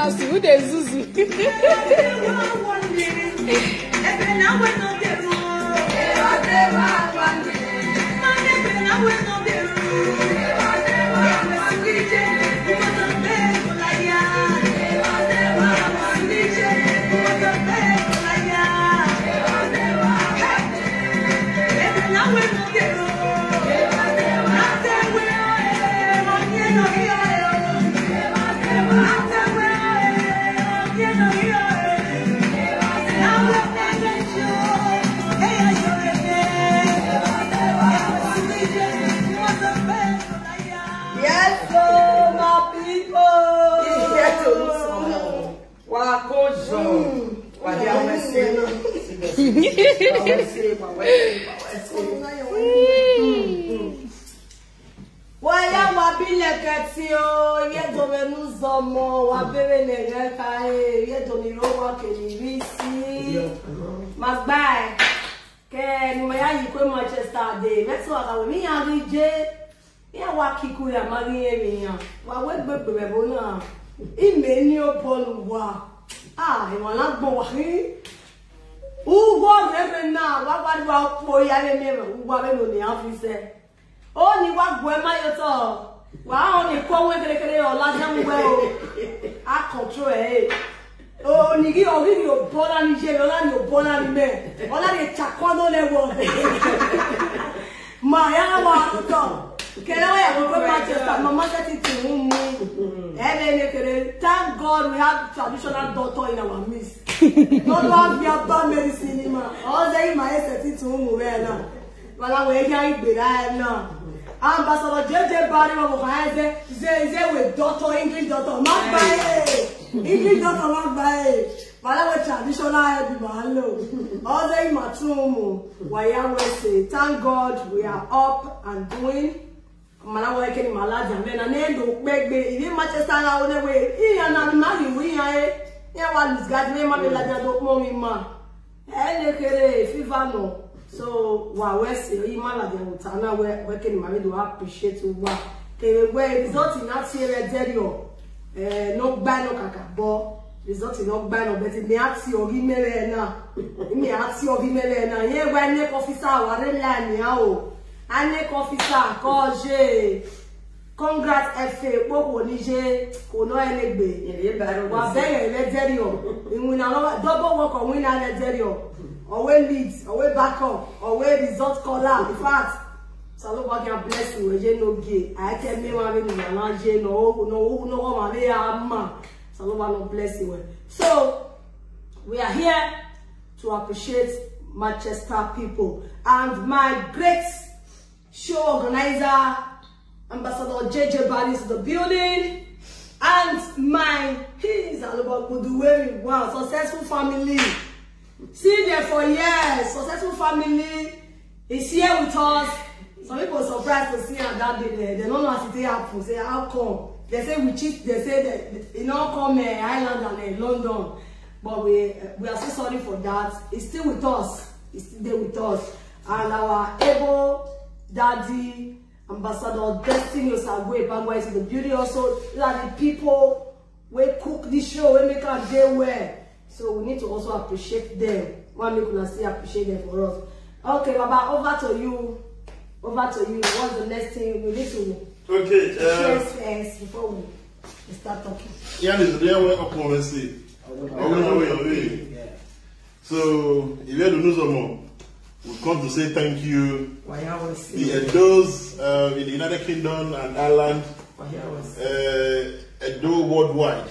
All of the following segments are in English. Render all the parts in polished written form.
jealousy. Who they zuzu? Thank God we have traditional doctor in our midst. Not one be about medicine, man. All day my ST to whom we are now. But I'm waiting be there now. Ambassador JJ Barry of Ohio say with doctor, English doctor, not by English doctor, not by. But I was traditional man. All day my tomb. Why I say thank God we are up and doing. Mana working malaja mena nendo begbe ibi Manchester na one we iya na mari we ya wa lose guard me ma me laja do mo mi ma ele kere FIFA no so wa we say i malaja utana we working mari do appreciate wa kere we result na ti re derio no gba no kaka bo result no gba no bet me ati ori mere na me ati ori mere na ye we ne officer wa re la ni a o Anek officer, Koje, congrats FA, Boko Nije, Kono Enegbe, Wabay, Legerio, in win another double work or win an Legerio, or way leads, or way back up, or way result caller. In fact, Saloba can bless you, Jane no gay. I tell me, my name, no, ma. Saloba no bless you. So, we are here to appreciate Manchester people and my great show organizer, Ambassador JJ Barry is the building, and my he's all about Kuduweri. Wow, successful family. See there for years, successful family is here with us. Some people are surprised to see her that day. They don't know how to happen. Say how come? They say we cheat. They say that you know come Ireland and London, but we are so sorry for that. It's still with us. It's still there with us, and our able Daddy, Ambassador Destiny Osagwe Bangwa is in the beauty also. Like the people we cook this show, we make our day well. So we need to also appreciate them. One we could still appreciate them for us. Okay, Baba, over to you. Over to you. What's the next thing we need to share first before we start talking? Yeah, this is the way of policy. So if you don't know some we come to say thank you. Those in the United Kingdom and Ireland, Edo worldwide.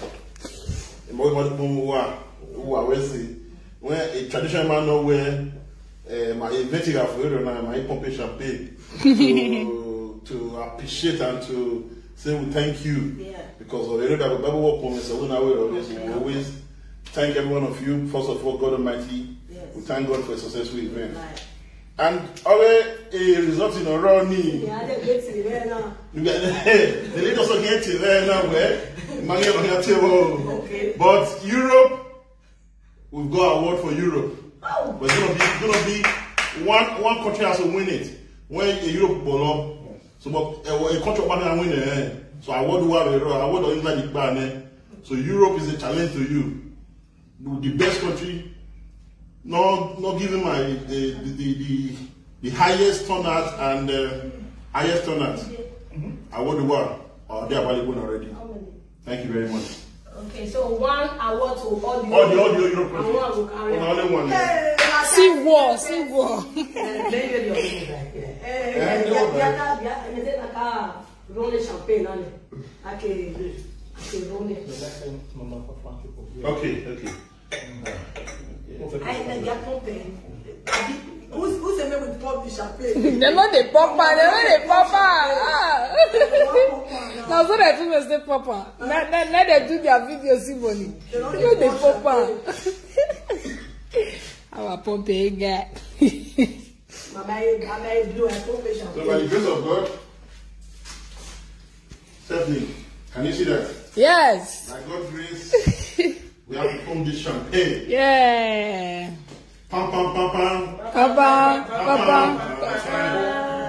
When a traditional man know where my inventing of my pumping champagne to appreciate and to say we thank you because of the Bible work on so we always thank every one of you. First of all, God Almighty. We thank God for a successful event. Right. And already a result in a running. Yeah, they get to there now. The lead also get to there now where money on your table. Okay. But Europe, we've got an award for Europe. Oh. But it's gonna be one country has to win it. When a Europe ball up, so but a country partner win it. So I want to have a award inside the ban. So Europe is a challenge to you. The best country, not giving the highest turnout and highest turnout. Award the world. Or they are available already. Thank you very much. Okay, so one award to all the Europe countries. Only one. See war. Okay. Who's the man with pop the champagne? They're not the papa. Now, so that people say papa. Let them do their video ceremony. They're not the papa. Our Pompey guy. Mama, blue and pop the champagne. So by the grace of God, Stephanie, can you see that? Yes. By God's grace, we have to pump this champagne. Yeah. Pam. Papa.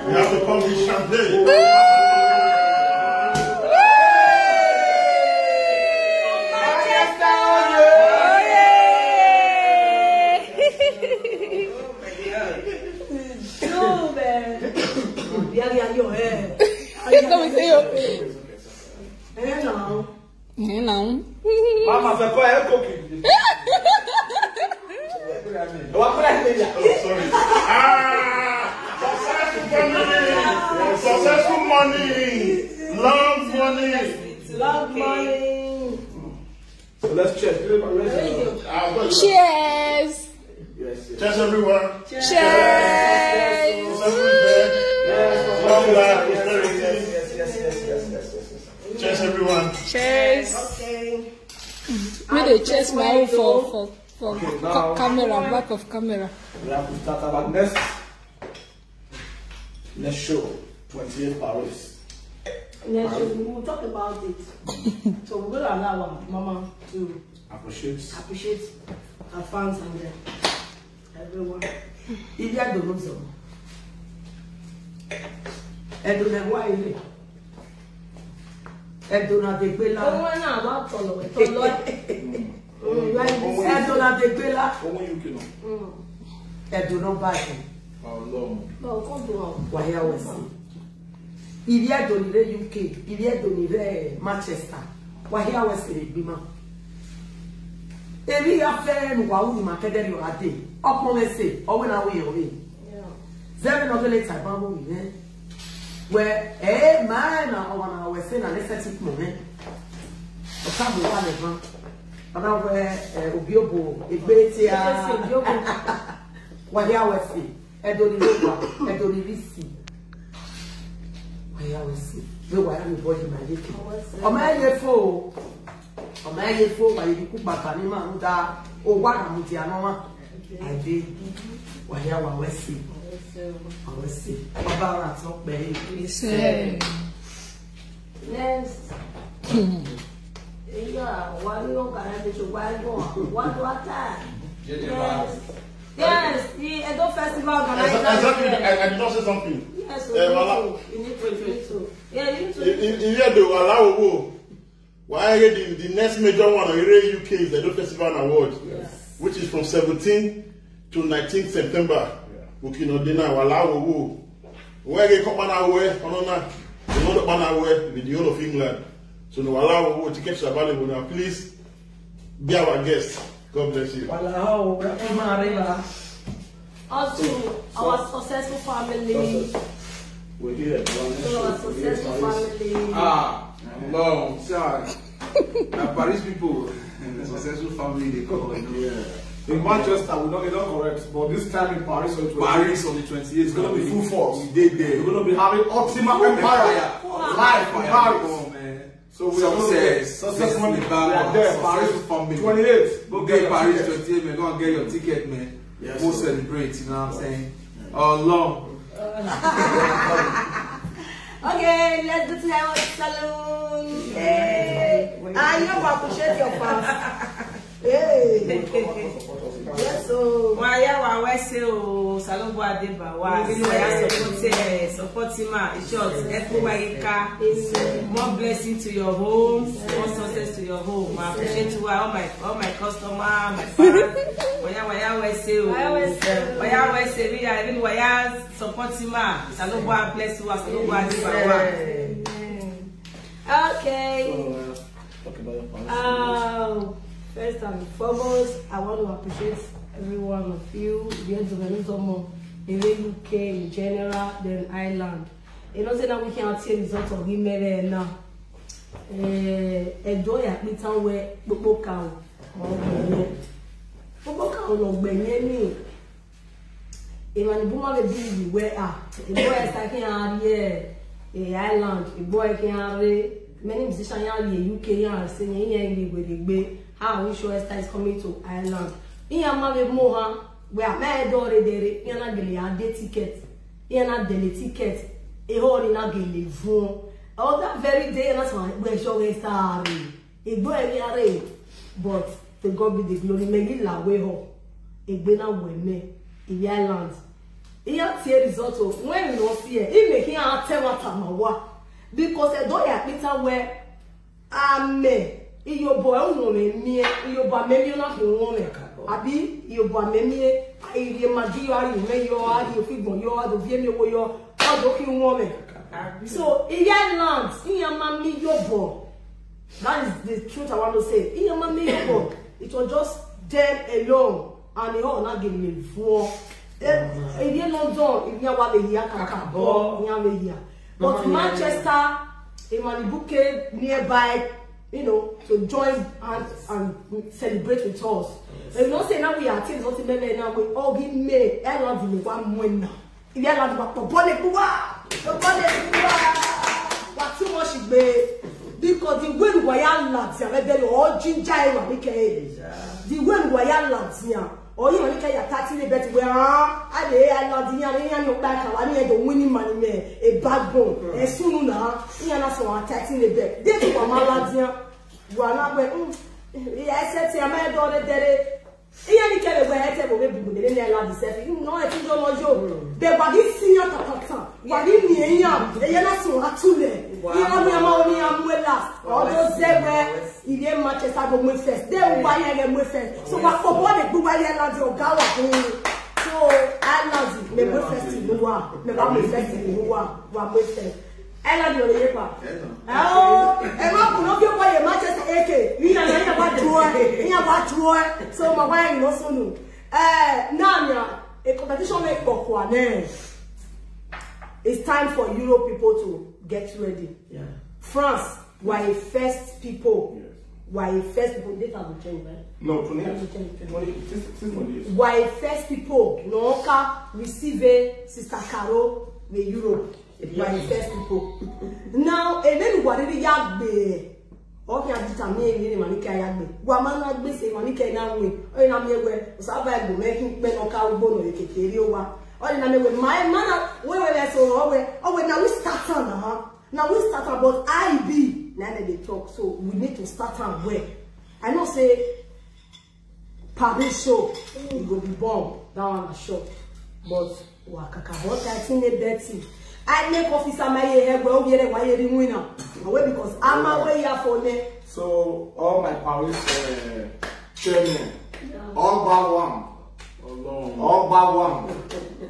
We have to pump this champagne. Mama, você qual é o coquinho? Oh, sorry. Successful money. Love money. So let's check. Cheers. Cheers, everyone. Cheers. Long life, prosperity. Cheers, everyone. Cheers. Okay. Me the cheers my own for Okay, now, camera, back of camera. we have to start our next show, 28 Paris. Next, we'll talk about it. So we will allow our mama to Appreciate our fans and everyone. If you don't know so, and do not why you and do not take Bella. Oh, no, about follow it. And do not take Bella. And do not buy him. No, come to why I was saying. Il y a donné le UK, il y a donné le Manchester. Why I was saying, Bima. Et lui a fait nous voir où il m'a fait des ratés. Up mon essai, or when I will away. Seven of the late I found me, where a man or one I was saying an aesthetic moment. Or some one of them. And I wear Obiobo, a Betia. Why I was saying, Edonisi. Why I was saying, no, why I'm body my little. Or my foe. Or my foe, by the cook back and or one with Yanoma. I did. Why I was saying. I was saying. About not baby. Yes. Yeah, why you don't have to buy one time? Yes, the Edo Festival organized. Exactly, I did not say something. Yes, you need to. Yeah, you need to. If you do allow why the next major one on UK is the Edo Festival Award, which is from 17th to 19th September. We can dinner allow where they come on our way, another with the whole of England. So no allow tickets available now. Please be our guest. God bless you. Also, our successful family. We're here. Our successful family. Long time. Paris people, the successful family they call it. In Manchester, we're not correct, but this time in Paris on the 28th, it's going to be full force. We did there. We're going to be having Optima Empire live in Paris. So we are success money. We are there, Paris family. 28th. Go get Paris 28, man. Go and get your ticket, man. Yes, go celebrate, you know what I'm saying? All long. Okay, let's go to our salon. Hey, I know I appreciate your fans. Hey. Yes, so. Waya wa say o Salongo Adeba wa really waya support him in short more blessing to your home, more success to your home. I appreciate you all my customer, my fans. Waya say o waya say we are really waya support him Salongo bless you Salongo Adeba wa. Okay. First and foremost, I want to appreciate every one of you. The UK in general, then Ireland. You know, say that we can't see results of women now. Enjoy at me town where Boboka or Benny. If I'm going to be where a boy is taking out here, a Ireland, a boy can many musicians in the UK are saying in how we show Esther is coming to Ireland. In Yamabe Moha, where my daughter did yana gele ticket, yana dele ticket, a whole in a gele all that very day, and that's why we show Esther. A boy, but the God be the glory, maybe la way home. A bena weme, in Ireland. He had the result of when we don't fear, he making our tell because a door at Peter where Amen. Iyo boy me iyo boy me na fi woman abi iyo boy me ire magi yo ari me yo ari fi gbon yo ado vie me wo yo ado fi woman. So Ireland iya mami yo boy. That is the truth I want to say. Iya mami yo boy. It was just them alone and they all not give me for in London if you wa be here kaka bo ya be here. But Manchester in Manibuke nearby, you know, to join and celebrate with us. And you know, say now we are things what we now we all give me and not the one win now. If you are not the body what too much be because the way we are lads are very all ginger the way we are lads here. Or you want to get 30 bet where I love the young back and I don't winning money, a backbone, a soon now, Yana 30 bet. This is what my lads here. You are not going, I said, to my daughter, that he can't wear a table with the lady self. You know, I think you're not joking. They were this senior Tata, what in the young, they are not so hard to live. You know, we are only am well last. All those they were. Il y a Manchester go move first. They will buy again move first. So what for what do buy Ireland or Gawa? So Ireland me move first in Gawa. Me ba move first in Gawa. Wa move first. Ireland yo le pa. Oh, e ma ku no fi buy Manchester AK. You na ba draw. You ba draw. So my buy no so no. Now a competition make for na. It's time for Europe people to get ready. Yeah. France were first people. Yes. Why first people data will change, right? No, 28. Why first people no receive Sister Carol in Europe? Why first people? Now, and then what did you be? Okay, I determine any money can I be. Woman, I be say money can I win. Oh, I'm here where Sabai making men or cow bone or Keteria. Oh, I'm with my man. Where so oh, now we start on now we start about IB. Now they talk, so we need to start on where. I know say Paris show it will be bomb down on the show, but wakaka what I think they betting. I make officer my hair well here why you didn't win away because I'm away here for me. So all my Paris chairman, all but one. All but one.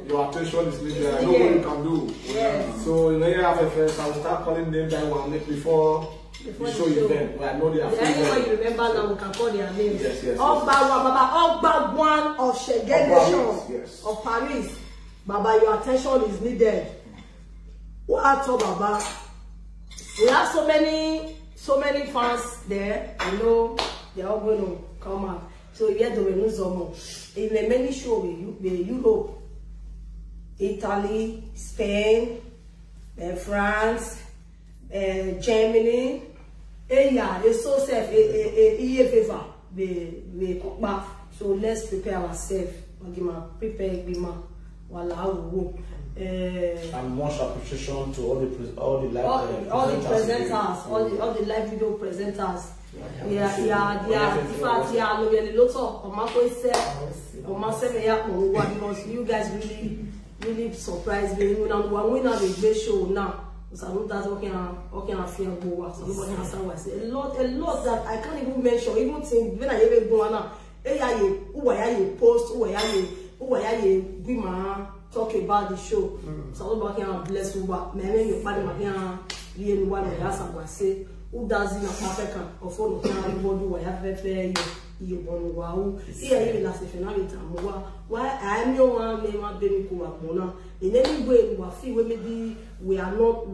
Your attention is needed. I know what you can do. Yes. So you know you have a first. I will start calling them that one before the show event. I know they are. Anyone you remember now, we can call their names. Yes. All but one, Baba. All but one of Schengen nation of Paris. Baba, your attention is needed. What Baba? We have so many fans there. I know they are all going to come out. So you have to know in the many shows with Europe, Italy, Spain, France, Germany. Yeah, it's so safe. So let's prepare ourselves. Prepare and much appreciation to all the live presenters, all the live video presenters. Yeah. In fact, yeah, no, really lot of because you guys really surprised me. When we have a great show now, so that's okay. Feel go. So nobody has a lot that I can't even mention. Even things when I even go now, who post, women talk about the show. So nobody can bless you, but maybe your father can really one of us say. Who does in a Africa or for the body where I have fair you born wow. Here, you last if you know why I am your one name of baby Kuamona. In any way, we are not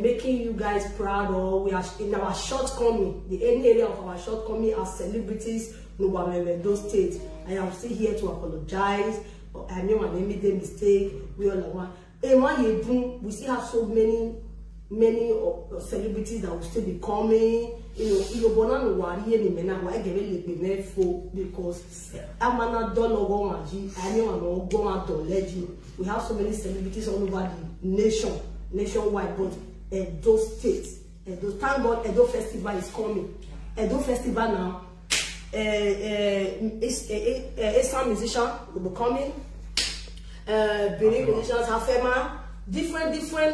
making you guys proud, or we are in our shortcoming. The any area of our shortcoming as celebrities, no one in those states. I am still here to apologize. I know I made a mistake. We all want. And what you do, we still have so many celebrities that will still be coming. You know, because I'm not done. We have so many celebrities all over the nation, nationwide, but Edo states. Thank God, Edo Festival is coming. Edo Festival now. Some musicians will be coming. Benin musicians have FEMA.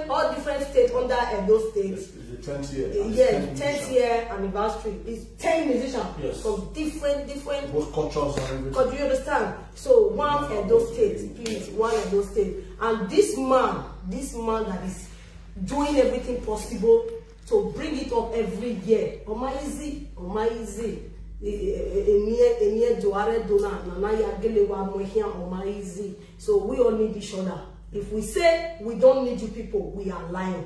All different states under Edo states. It's the 10th year. Yeah, 10th year anniversary. It's 10 musicians from different both cultures and everything. Because you understand? So one Edo state, please, one Edo state. And this man that is doing everything possible to bring it up every year. Omaizi. So we all need each other. If we say we don't need you people, we are lying.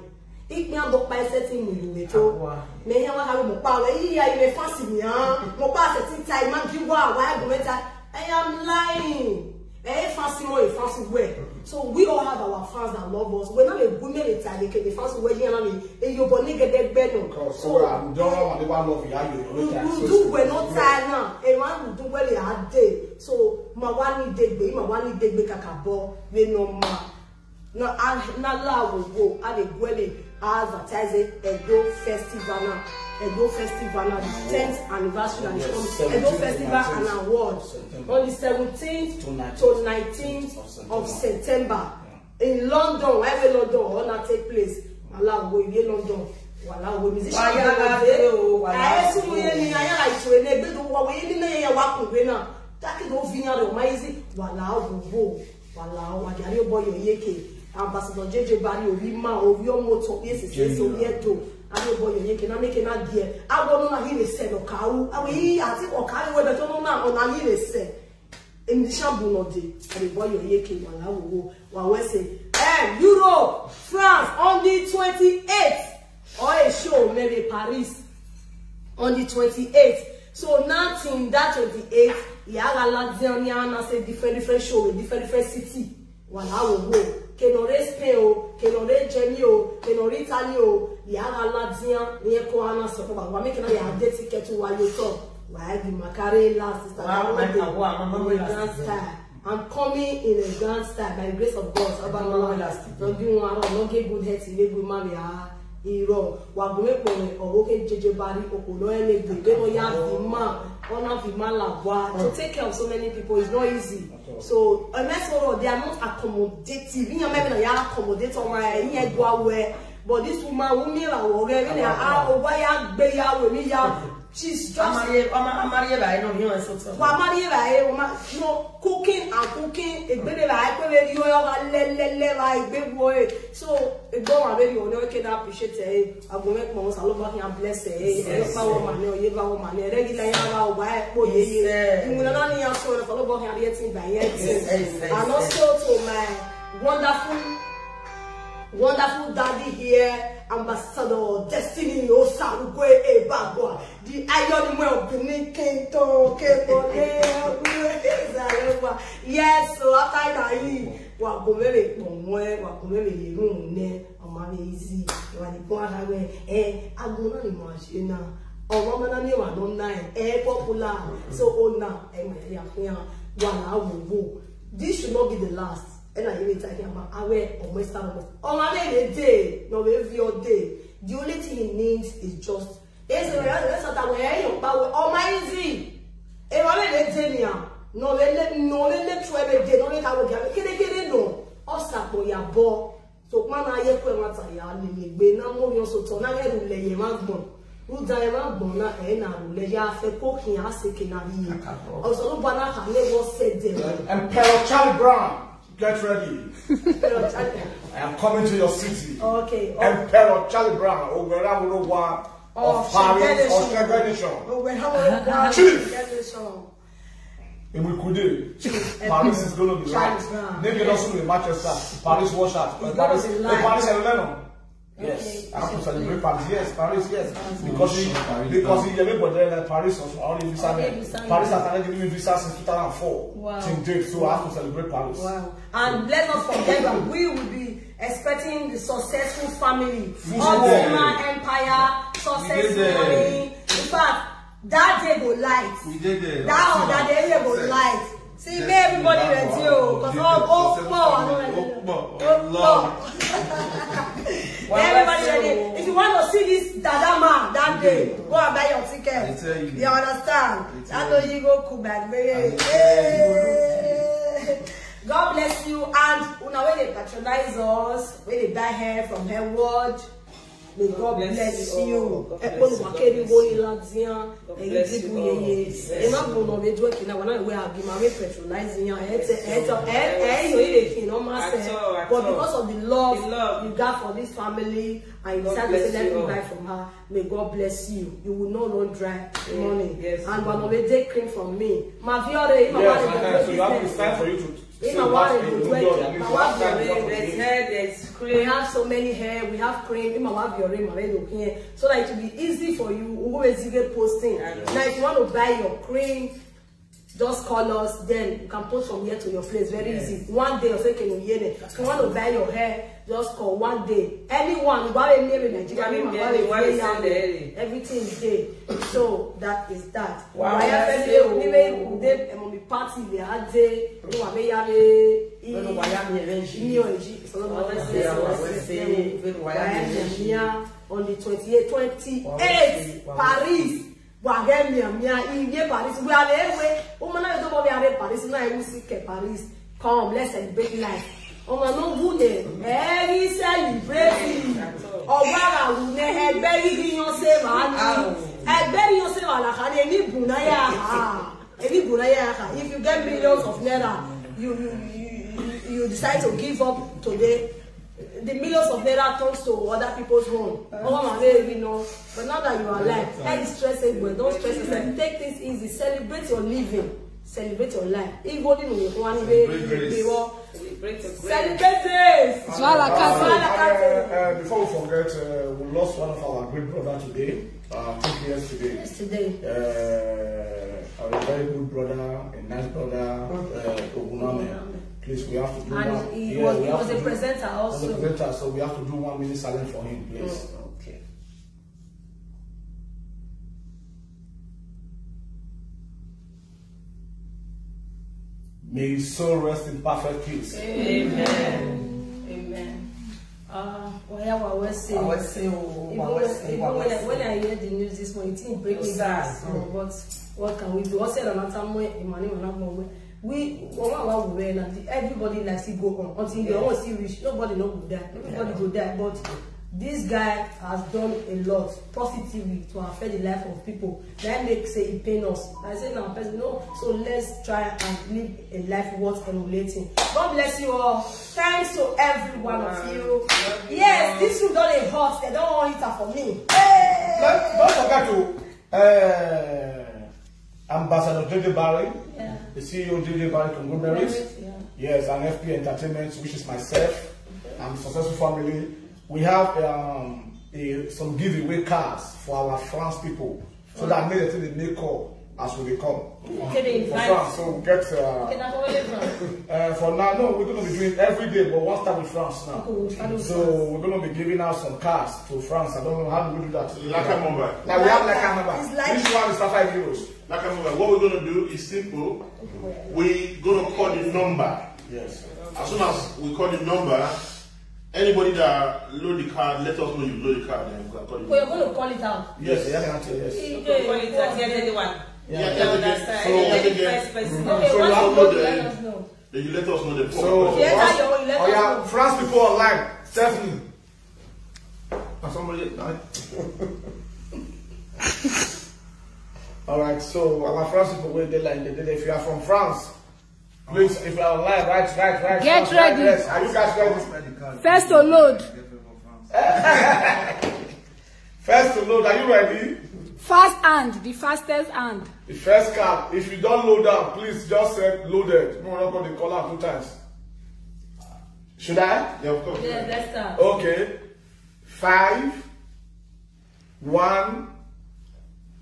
If me about by setting me to me have more power. You fancy me, more power setting time, man, you I am lying. Fancy more, fancy way. So we all have our fans that love us. We're not a women Italian, the fancy way you and you boniga dead bedroom. So don't love you. Do we're not tired now. A man will do well a hard day. So my one day, kakabo, we no ma. No, I will go at a dwelling advertising Edo Festival now. Edo Festival now, the 10th anniversary and Edo Festival and award on the 17th to 19th of September in London. Where will London all not take place? Allah will be London. Wala we musician I assume we ni aya like to enebe do wa we ni na ya wa kun we na that do vinya do maizi wala wo wala wa jare boy yeke Ambassador JJ Barry Orima Ovio Moto yes so yeto ade boy yeke na make na die agbo na hi le se no kawu awi ati o kai we beto no na ona hi le se emishan bu no de ade boy yeke wala wo wa we say Europe France on the 28th or a show maybe Paris on the 28th. So now in that 28th yaga Latviana say different show in different city. Wala wo go kenore Spain o kenore Germany o kenore Italy o yaga Latvia ni ko ana so ba wa make na ya get ticket to wa you talk why the Makare last sister I'm coming in a grand style by the grace of God. About last don't get good head to good marry iro wa gbe po o ke JJ Barry okolo ele gbe no ya bi ma ona fi ma la wa to take care of so many people is not easy. So unless they are not accommodative in your maybe na ya accommodate on my yin go away, but this woman who me la wo re ni a o wa ya gbe ya we ni ya she's just Maria by no you so wa Maria by no cooking egbede la pe we yo le like big boy. So go ma baby o no can appreciate ago make mo so love him bless power man o ye power man regular ya ba o wa po ye you no na ni ya so for love him getting by yet. And also to my wonderful daddy here, Ambassador Destiny Osagwe Ebagwa, the Iron Man Benin Kento yes, so after that, wa go very room ne o ma easy wa ni go ara we aguna ni mo se na o mo na ni wa don na popular so o na me ya fun wa na wo this should not be the last. And I even talking about aware of Western. On a day, no every day. The only thing he needs is just Ese we so ta we yo pa we o ma easy. E wa le denia. No le try me dey no make I go kede no. O sapo ya bo. So man aye ko e mata ya ni gbe na mo yo so to na le ru le ye ma gbon. Ru da ye ma gbon na e na ru le ya fe ko kin aseke na yi. O so no bana ka le wo said there. Emperor Charlie Brown, get ready. I am coming to your city. Okay. Emperor Charlie Brown, Ogberawolowa of Paris, Australia. Chief. And we could Paris is going to be right. Maybe also in Manchester. Paris wash out. Paris and Lebanon. Yes, I have to celebrate Paris. Yes, Paris. Yes, because he everybody Paris also only visa. Paris has started giving me visa since 2004. Wow. So I have to celebrate Paris. Wow. And let's not forget that we will be expecting the successful family, Ultima Empire, successful family. In fact, that day go light. We did it. That day go light. See, make everybody ready, because everybody ready. If you want to see this Dada man that day, go and buy your ticket. You understand? That's how you go cool back. God bless you. And when they patronize us, when they buy hair from Hairwood, may God bless you. But because of the love you got for this family and you decided to let me buy from her, may God bless you. You will not run dry money. And when we take cream from me, my fiore, so you have to stand for you to. We have so many hair, we have cream, so that it will be easy for you always get posting. Now if you want to buy your cream, just call us, then you can post from here to your place, very easy. One day or so can you hear it. If you want to buy your hair, just call one day. Anyone, everything is there. So that is that. Wow. On the 28th, Paris. Paris. Paris. Come, let's celebrate life. On a no good day. Every celebrating. Or if you get millions of naira, you decide to give up today. The millions of naira turns to other people's home. But now that you are alive, don't stress yourself. Take things easy. Celebrate your living. Celebrate your life. Celebrate this. Before we forget, we lost one of our great brother today. 2 years today. Yesterday. A very good brother, a nice brother, Oguname. Please, we have to do and one. He was a presenter also. Was a presenter, so we have to do 1 minute silence for him, please. Okay. May his soul rest in perfect peace. Amen. Amen. When I hear the news this morning, it breaks me down. But what can we do? Everybody likes to go on until they almost see rich. Nobody knows who die. Everybody go die. But this guy has done a lot positively to affect the life of people. That makes it pain us. I say now, no. So let's try and live a life worth emulating. God bless you all. Thanks to every one of you. Yes, this room done a hot. They don't want it for me. Hey! Don't forget to Ambassador JJ Barry, the CEO JJ Barry Conglomerates. Yes, and FP Entertainment, which is myself and Successful Family. We have some giveaway cards for our France people, so that made it to the make call as we come. Okay, for France, so we get for now. No, we're going to be doing every day, but one start with France now. So we're going to be giving out some cards to France. I don't know how do we do that. Like a number. Like we have like a number. This one is for €5. Like a number. What we're going to do is simple. We're going to call the number. Yes. As soon as we call the number, Anybody that load the card, let us know you load the card, and we can call you. So you're going to call it out? Yes. Yes. Call it at anyone. Yeah, You understand? so Any first person. Okay, So once you you upload go, the- let us know. Then you let us know the So, Yes, I know, you let us know. France people online, Stephanie. And somebody, all right, so our France people wait there like if you are from France, please, if you are online, right. Get ready. Yes. Are you guys ready? First to load. First to load, are you ready? Fast hand, the fastest hand. The first card, if you don't load down, please just say loaded. No, we're not going to call out 2 times. Should I? Yeah, of course. Yes, let's start. Okay. 5, 1,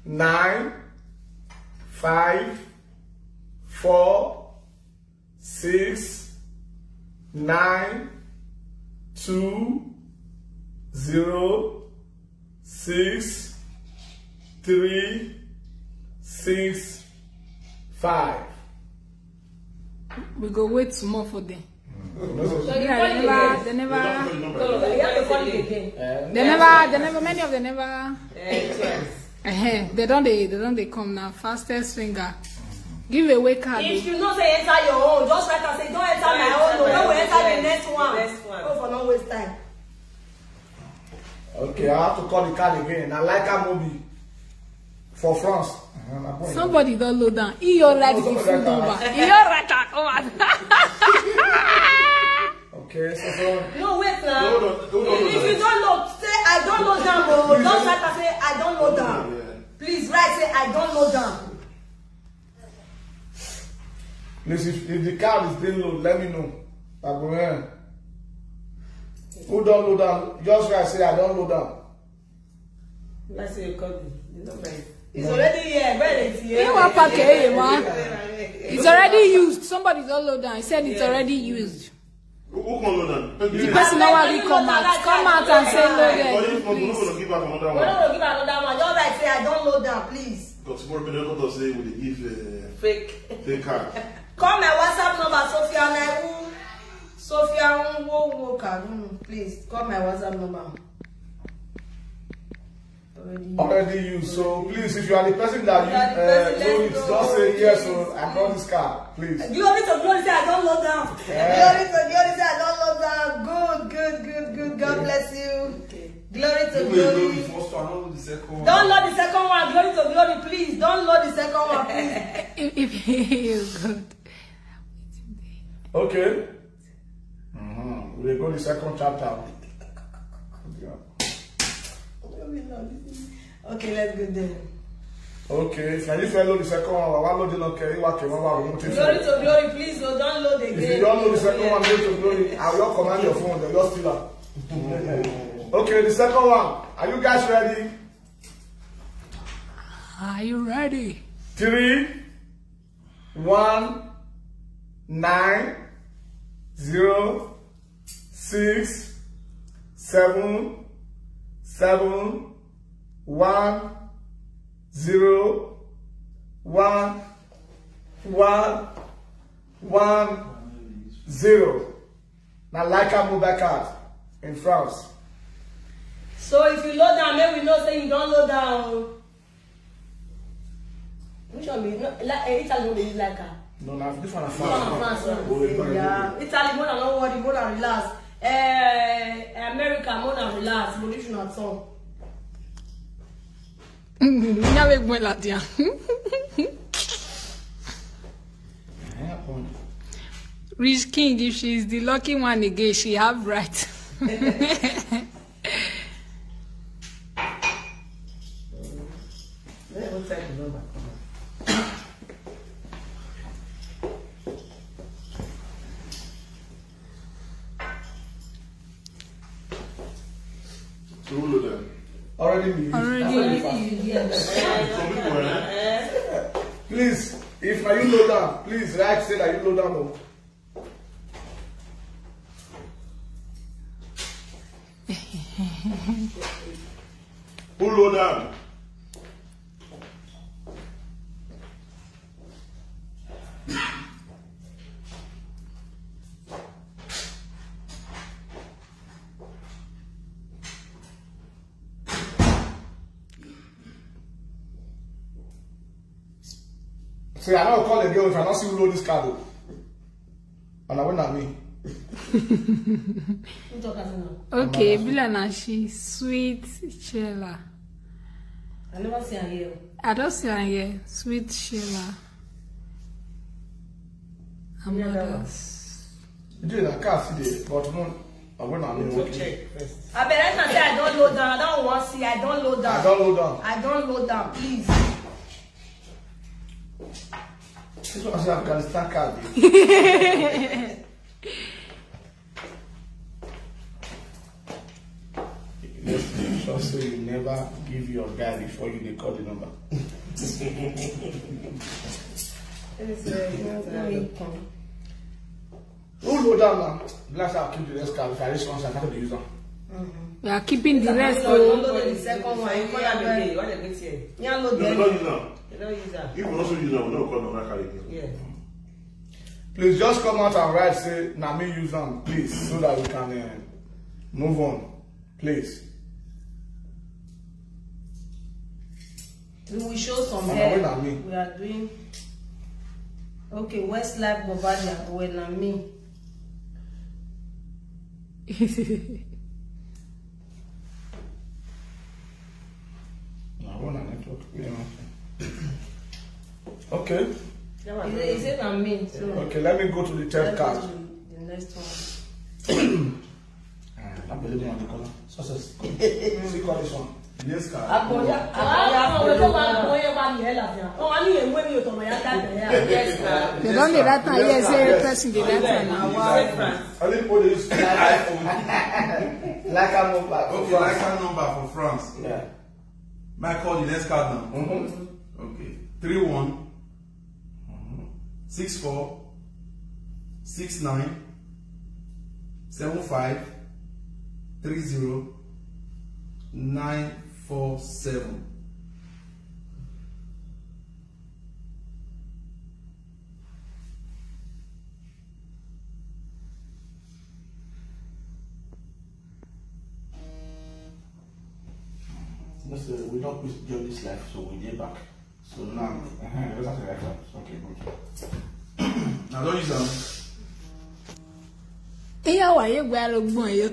9, 5, 4, 6, 9, 2, 0, 6, 3, 6, 5. We go wait some more for them. So you call it They again. never, You have to call it again. many of them never. They don't come now. Fastest finger. Give away card. If you know say enter your own, just write and say don't enter my own. No, we enter the next one. Go for no waste time. Okay, I have to call the card again. I like a movie for France. Somebody don't load down. He your right the full number. He your right. Come on. Okay, so No, wait now. Hold on. If you don't load, say I don't load down. Oh, just write and say I don't load down. Yeah. Please write say I don't load down. please, if the card is being loaded, let me know. Who don't load down? Just write say I don't load down. That's your copy. The number is. It's already here. Where is it? You want package, man? It's already used. Somebody don't load down. He said it's already used. Who can load on? The person already come out. Come out and say loaded. We're not going to give out another We're one. not gonna give another one. Just like say I don't load down, please. Because tomorrow, we're not going to say we give Fake. the card. Call my WhatsApp number, Sophia Naiwu. Sophia Nwoka. Please call my WhatsApp number. Already used. So please, if you are the person that you just say yes. So I got this card, please. Glory to glory, say I don't load down. Glory to glory, say I don't load down. Good. God bless you. Glory to glory. First one, don't load the second one. Don't load the second one. Glory to glory, please. Don't load the second one, please. If you good. Okay. We'll go to the second chapter. Okay, let's go there. Okay, can you load the second one? I load the okay. Glory to glory, please. So don't load again. If you don't load the second one, go to glory. I will command your phone. They're just still up. Okay, the second one. Are you guys ready? Are you ready? 3, 1, 9, 0, 6, 7, 1, 0, 1, 0. Now, like I move back out in France. So if you load down, then we know say you don't load down. Which one be? No, Italy no dey use like her. No, now this one is This one na France. Yeah. Italy more than no worry, more than relax. America more than relax. But this one song. Avec moi là, tiens. Rich King, if she is the lucky one again, she have right. So who load them? Already used. Already. Some people, Please, if now you load down, please write say that you load down. Oh. Who load them? Say, I don't call a girl if I don't see who load this card. And I went at me. Okay, Bilanashi, sweet Sheila. I never see her here. I don't see her here. Sweet Sheila. Amadas. You did, I can't see the, but no, I went at me. Check first. I better say I don't load down. I don't want to see. I don't load down. I don't load down. I don't load down, please. This one is Afghanistan card. Let's sure so you never give your guy before you record the number. Who load down now? Last I'll keep the rest card. If I reach once, I can't use them. We are keeping the rest. Don't load the second one. You call them again. What they get here? Yeah, load No, them. we don't use them. You don't use that. If we also use them, we don't call them that carry. Yeah. Please just come out and write, say, Nami use them, please, so that we can move on. Please. We will show some And hair. when I mean. We are doing. Okay, Westlife Bavaria. When I mean. Okay. Is it on me? So Okay, let me go to the third card. the next one. I'm believing on the color. Success. See, call this one. The next card. They don't need that time. Yes, every person did that time now. I didn't put this iPhone. Like a number. Okay, like that number for France. Yeah. May I call the next card now? Okay. 31 64 69 75 30 947. We don't push during this life, so we get back. So now, that's the right one. Okay, good. Now don't use them. Yeah, why you wear a boy?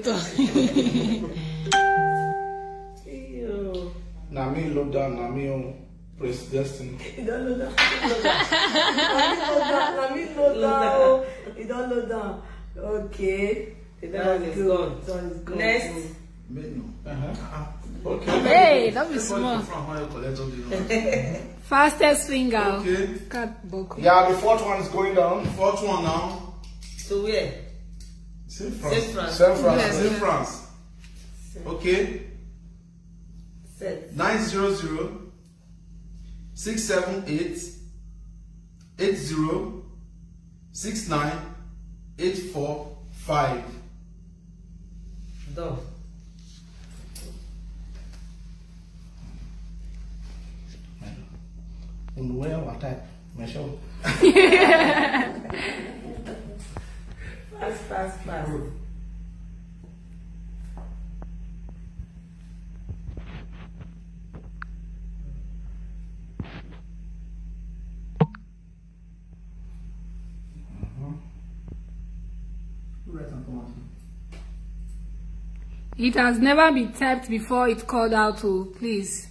Nami load down, Nami on press destiny. You don't load down. Nami load down. You don't load down. Okay. That one is gone. That one is gone. Next. Menu. Okay. Hey, that be small. Okay. Fastest finger. Okay. Cut book. Yeah, the fourth one is going down. Fourth one now. So where? Same Safe France. France. San Francisco. Yes. Same France. Okay. Set. 900 678 80 69 845. Done. In where what type? Michelle. Fast. It has never been typed before it called out to please.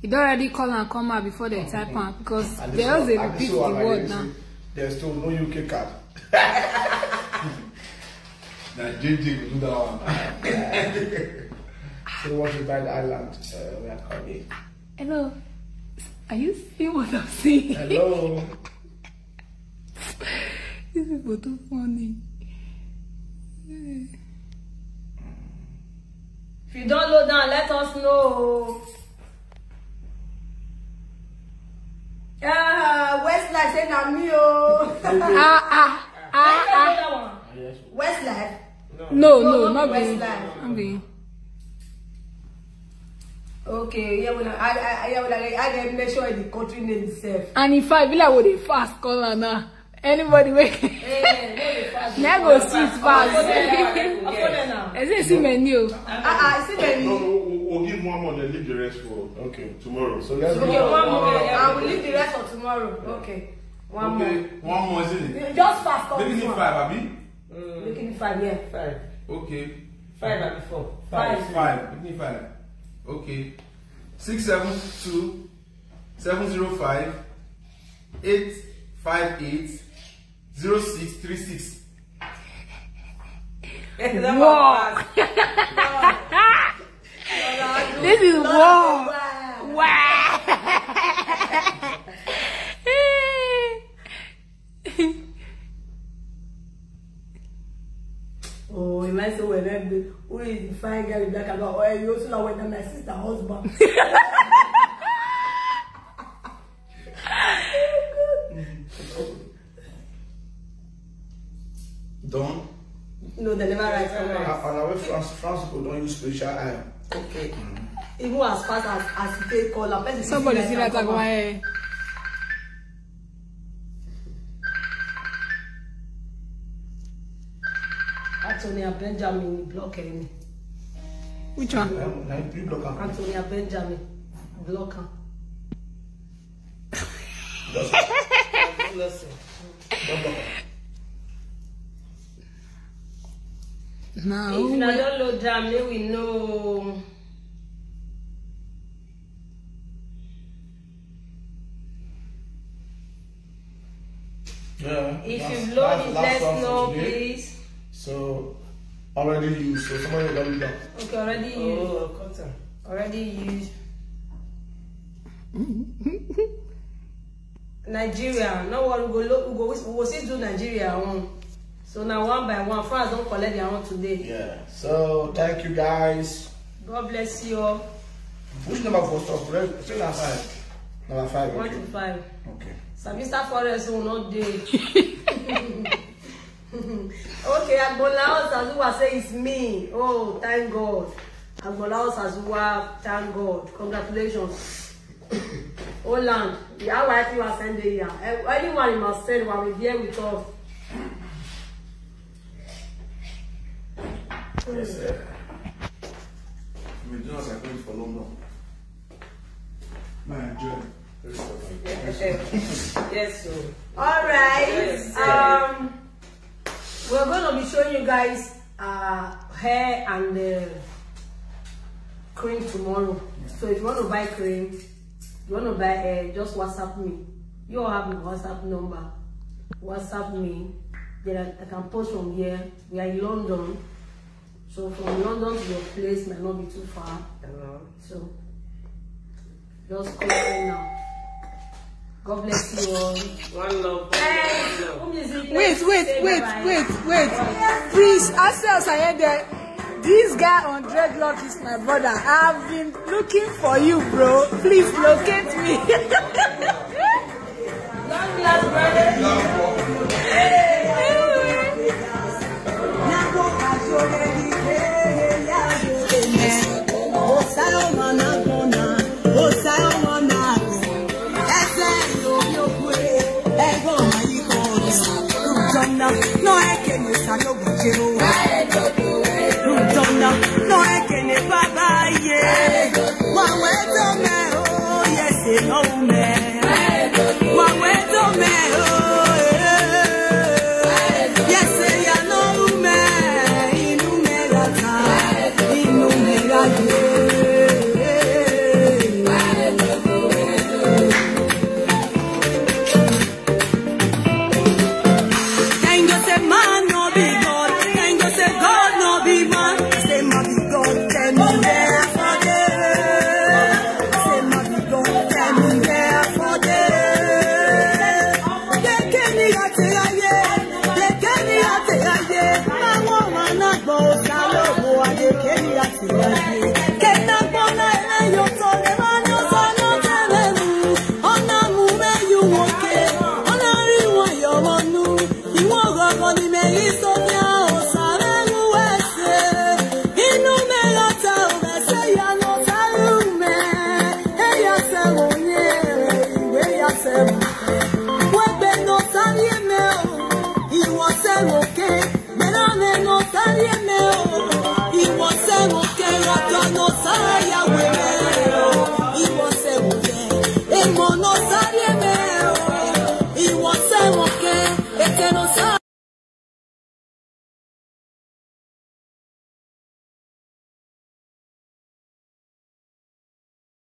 It already call and come out before they type out because there's a repeat the word now. There's still no UK card. Now JJ will do that one. So what you buy the island? We are calling. Hello. Are you seeing what I'm saying? Hello. This is too funny. If you don't load down, let us know. Westlife say Nami oh. Westlife. No, not Westlife. be. Okay, yeah, I get make sure the country name is safe. And if I be like with a fast caller now, anybody wake. Now go see it fast. Is it see menu? See menu. We'll give one more and leave the rest for tomorrow. So let's Okay, one more. I will leave the rest for tomorrow. Okay. One more. One more, isn't it? Just fast. Making it 5, Abby? Making it 5, yeah. 5. Okay. 5 and 4. 5. Making it 5. Okay. 672 705 858 0636. Wow. This is wow. Wow. Oh, you might say, well, who is the fine girl with black and white? Oh, you also know when my sister husband. Done. No, they never write for us. On our way, France people don't use spiritual iron. Okay. Even as fast as you take call, a person. Somebody see that go Antonia Benjamin blocking. Which one? Antonia Benjamin blocker. Now, if you don't load jam, then we know. Yeah. If you load it, let's know, please. So already used. So somebody already done. Okay, already used. Oh, cotton. Already used. Nigeria. Now what we go see do Nigeria one. So now one by one, France don't collect their own today. Yeah. So thank you guys. God bless you all. Which number for stop? Still number 5. Number 5. 1 to 5. Okay. Savista Forest will not do. Okay, Agbolao Sazua say it's me. Oh, thank God. Agbolao Sazua, thank God. Congratulations. Holland, how white you are sending here. Anyone you must send while we're here with us. Yes, sir. We do not agree for London. Man, enjoy. Yes, sir. All right. Yes, we're going to be showing you guys hair and cream tomorrow. Yeah. So if you want to buy cream, you want to buy hair, just WhatsApp me. You all have my WhatsApp number. WhatsApp me. Then I can post from here. We are in London. So from London to your place might not be too far. So just call me now. God bless you all. One love. Wait. Please, ourselves are here there. This guy on dreadlock is my brother. I've been looking for you, bro. Please locate me. Long last brother. No es que no salió guachero. No es que ne baba ye. Waweto me oh yes no me. Waweto me oh yes ya no me. Inu me gata, inu me gata. Man no be God, and you say God no be man. Say Eternal